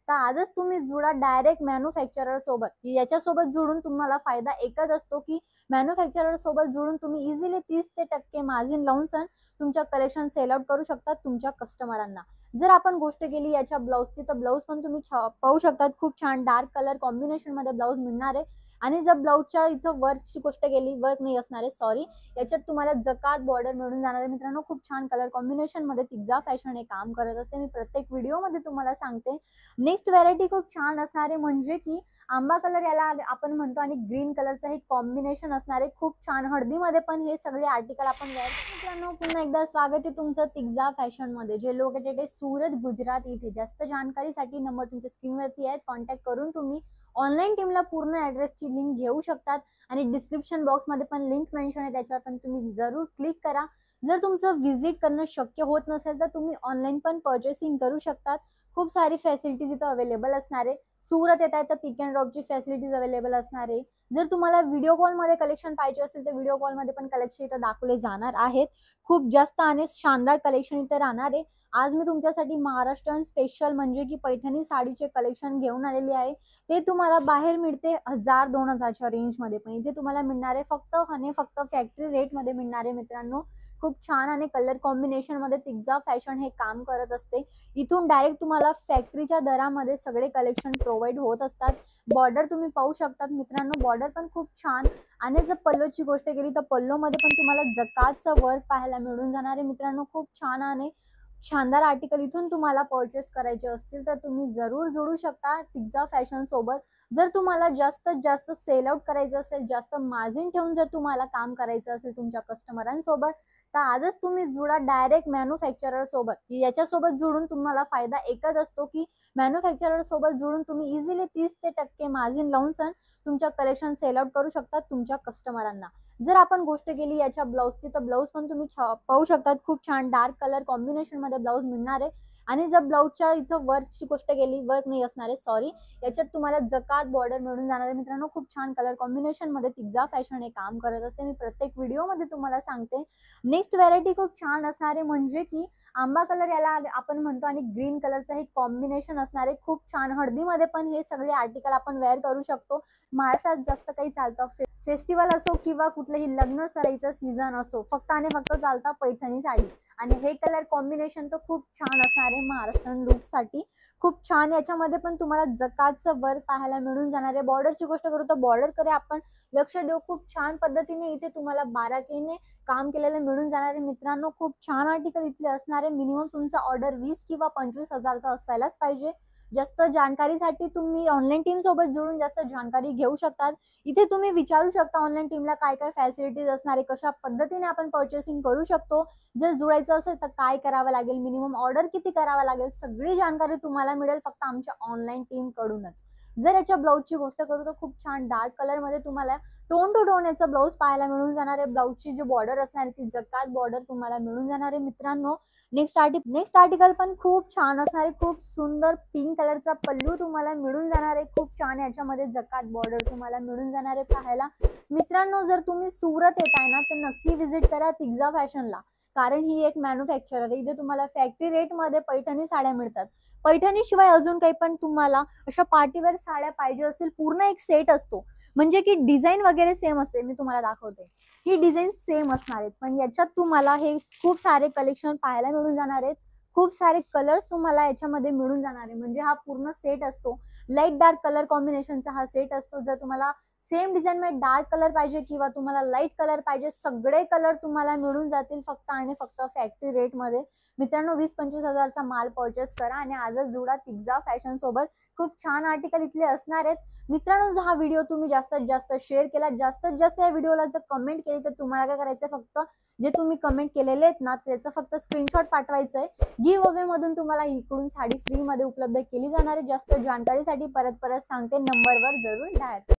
तर आजच तुम्ही जुळा डायरेक्ट मॅन्युफॅक्चरर सोबत. याच्यासोबत जुळून तुम्हाला फायदा एकच असतो की मॅन्युफॅक्चरर सोबत जुळून तुम्ही इझिली 30% मार्जिन लावून तुमच्या कलेक्शन सेल आउट करू शकता तुमच्या कस्टमरांना. जर आपण गोष्ट केली याच्या ब्लाउजची, तर ब्लाउज पण तुम्ही पाहू शकतात, खूप छान डार्क कलर कॉम्बिनेशन मध्ये ब्लाउज मिळणार आहे. आणि जर ब्लाउजच्या इथं वर्कची गोष्ट केली, वर्क नाही असणार आहे सॉरी, याच्यात तुम्हाला जकात बॉर्डर मिळून जाणार आहे. मित्रांनो खूप छान कलर कॉम्बिनेशन मध्ये तिग्जा फॅशन हे काम करत असते. मी प्रत्येक व्हिडिओ मध्ये तुम्हाला सांगते. नेक्स्ट व्हरायटी खूप छान असणार आहे, म्हणजे की आंबा कलर याला आपण म्हणतो आणि ग्रीन कलरचं हे कॉम्बिनेशन असणार आहे. खूप छान हळदीमध्ये पण हे सगळे आर्टिकल आपण वेअर. मित्रांनो पुन्हा एकदा स्वागत आहे तुमचं तिग्जा फॅशन मध्ये, जे लोकेटेड आहे सुरत गुजरात इथे. जास्त जानकारीसाठी नंबर तुमच्या स्क्रीनवरती आहेत, कॉन्टॅक्ट करून तुम्ही ऑनलाईन टीमला पूर्ण ॲड्रेसची लिंक घेऊ शकतात. आणि डिस्क्रिप्शन बॉक्समध्ये पण लिंक मेन्शन आहे, त्याच्यावर पण तुम्ही जरूर क्लिक करा. जर तुमचं व्हिजिट करणं शक्य होत नसेल तर तुम्ही ऑनलाईन पण परचेसिंग करू शकतात. खूप सारी फॅसिलिटीज इथं अवेलेबल असणार आहे. सुरत येत आहे तर पिक अँड ड्रॉपची फॅसिलिटीज अवेलेबल असणार आहे. जर तुम्हाला व्हिडिओ कॉलमध्ये कलेक्शन पाहिजे असेल तर व्हिडिओ कॉलमध्ये पण कलेक्शन इथं दाखवले जाणार आहेत. खूप जास्त आणि शानदार कलेक्शन इथं राहणार आहे. आज मी तुमच्यासाठी महाराष्ट्रीयन स्पेशल म्हणजे की पैठणी साडीचे कलेक्शन घेऊन आलेली आहे. ते तुम्हाला बाहेर मिळते 1000-2000च्या रेंजमध्ये, पण इथे तुम्हाला मिळणार आहे फक्त फॅक्टरी रेटमध्ये मिळणार आहे. मित्रांनो खूप छान आणि कलर कॉम्बिनेशन मध्ये तिग्जा फॅशन हे काम करत असते. इथून डायरेक्ट तुम्हाला फॅक्टरीच्या दरामध्ये सगळे कलेक्शन प्रोव्हाइड होत असतात. बॉर्डर तुम्ही पाहू शकतात मित्रांनो, बॉर्डर पण खूप छान. आणि जर पल्लोची गोष्ट केली तर पल्लोमध्ये पण तुम्हाला जकातचं वर्क पाहायला मिळून जाणार आहे. मित्रांनो खूप छान आणि शानदार आर्टिकल इथून तुम्हाला परचेस करायचे असतील तर तुम्ही जरूर जोडू शकता तिग्जा फॅशन सोबत. जर तुम्हाला जास्तीत जास्त सेल आउट करायचं असेल, जास्त मार्जिन ठेवून जर तुम्हाला काम करायचं असेल तुमच्या कस्टमरांसोबत, तर आजच तुम्ही जुळा डायरेक्ट मॅन्युफॅक्चरर सोबत. याच्यासोबत जुळून तुम्हाला फायदा एकच असतो की मॅन्युफॅक्चरर सोबत जुळून तुम्ही इझिली 30% मार्जिन लावून तुमच्या कलेक्शन सेल आउट करू शकता तुमच्या कस्टमरांना. जर आपण गोष्ट केली याच्या ब्लाउजची, तर ब्लाउज पण तुम्ही पाहू शकतात, खूप छान डार्क कलर कॉम्बिनेशन मध्ये ब्लाउज मिळणार आहे. आणि जर ब्लाउजच्या इथं वर्कची गोष्ट केली, वर्क नाही असणार आहे सॉरी, याच्यात तुम्हाला जकात बॉर्डर मिळून जाणार आहे. मित्रांनो खूप छान कलर कॉम्बिनेशन मध्ये तिग्जा फॅशन हे काम करत असते. मी प्रत्येक व्हिडिओ मध्ये तुम्हाला सांगते. नेक्स्ट व्हरायटी खूप छान असणार आहे, म्हणजे की आंबा कलर याला आपण म्हणतो आणि ग्रीन कलरचं हे कॉम्बिनेशन असणार आहे. खूप छान हळदीमध्ये पण हे सगळे आर्टिकल आपण वेअर करू शकतो. महाराष्ट्रात जास्त काही चालतं, फेस्टिवल असो किंवा कुठलंही लग्न सराईचं सीझन असो, फक्त आणि फक्त चालतं पैठणी साडी. आणि हे कलर कॉम्बिनेशन तर खूप छान असणार आहे महाराष्ट्रीयन लुक साठी. खूप छान याच्यामध्ये पण तुम्हाला जकातचं वर्क पाहायला मिळून जाणार आहे. बॉर्डरची गोष्ट करू तर बॉर्डरकडे आपण लक्ष देऊ. खूप छान पद्धतीने इथे तुम्हाला बाराकीने काम केलेलं मिळून जाणार आहे. मित्रांनो खूप छान आर्टिकल इथले असणार आहे. मिनिमम तुमचा ऑर्डर 20 किंवा 25 हजारचा असायलाच पाहिजे. जास्त जानकारीसाठी तुम्ही ऑनलाईन टीम सोबत जोडून जास्त जानकारी घेऊ शकतात. इथे तुम्ही विचारू शकता ऑनलाईन टीमला काय काय फॅसिलिटीज असणार आहे, कशा पद्धतीने आपण परचेसिंग करू शकतो. जर जुळायचं असेल तर काय करावं लागेल, मिनिमम ऑर्डर किती करावा लागेल, सगळी जानकारी तुम्हाला मिळेल फक्त आमच्या ऑनलाईन टीम कडूनच. जर याच्या ब्लाउजची गोष्ट करू तर खूप छान डार्क कलर मध्ये तुम्हाला टोन टू टोन याचा ब्लाउज पाहायला मिळून जाणार आहे. ब्लाउजची जी बॉर्डर असणार ती जकात बॉर्डर तुम्हाला मिळून जाणार आहे. मित्रांनो नेक्स्ट आर्टिकल पण खूप छान असणार आहे. खूप सुंदर पिंक कलरचा पल्लू तुम्हाला मिळून जाणार आहे. खूप छान याच्यामध्ये जकात बॉर्डर तुम्हाला मिळून जाणार आहे पाहायला. मित्रांनो जर तुम्ही सुरत येत आहे ना तर नक्की व्हिजिट करा तिग्जा फॅशनला, कारण ही एक मॅन्युफॅक्चरर आहे. इथे तुम्हाला फॅक्टरी रेट मध्ये पैठणी साड्या मिळतात. पैठणी शिवाय अजून काही पण तुम्हाला अशा पार्टीवेअर साड्या पाहिजे असेल, पूर्ण एक सेट असतो, म्हणजे की डिझाईन वगैरे सेम असते. मी तुम्हाला दाखवते, ही डिझाईन सेम असणार आहेत, पण याच्यात तुम्हाला हे खूप सारे कलेक्शन पाहायला मिळून जाणार आहेत. खूप सारे कलर्स तुम्हाला याच्यामध्ये मिळून जाणार आहे. म्हणजे हा पूर्ण सेट असतो. लाईट डार्क कलर कॉम्बिनेशनचा हा सेट असतो. जर तुम्हाला सेम डिझाईन मध्ये डार्क कलर पाहिजे किंवा तुम्हाला लाईट कलर पाहिजे, सगळे कलर तुम्हाला मिळून जातील फक्त आणि फक्त फॅक्टरी रेट मध्ये. मित्रांनो 20-25 हजारचा माल परचेस करा आणि आजच जुळा तिग्जा फॅशन सोबत. खूप छान आर्टिकल इथले असणार आहेत. मित्रांनो जर हा व्हिडिओ तुम्ही जास्तीत जास्त शेअर केला, जास्तीत जास्त या व्हिडिओला जर कमेंट केली, तर तुम्हाला काय करायचं, फक्त जे तुम्ही कमेंट केलेले आहेत ना त्याचं फक्त स्क्रीनशॉट पाठवायचं आहे. गिव्ह अवे मधून तुम्हाला इकडून साडी फ्री मध्ये उपलब्ध केली जाणार आहे. जास्त जानकारीसाठी परत सांगते, नंबरवर जरूर डायल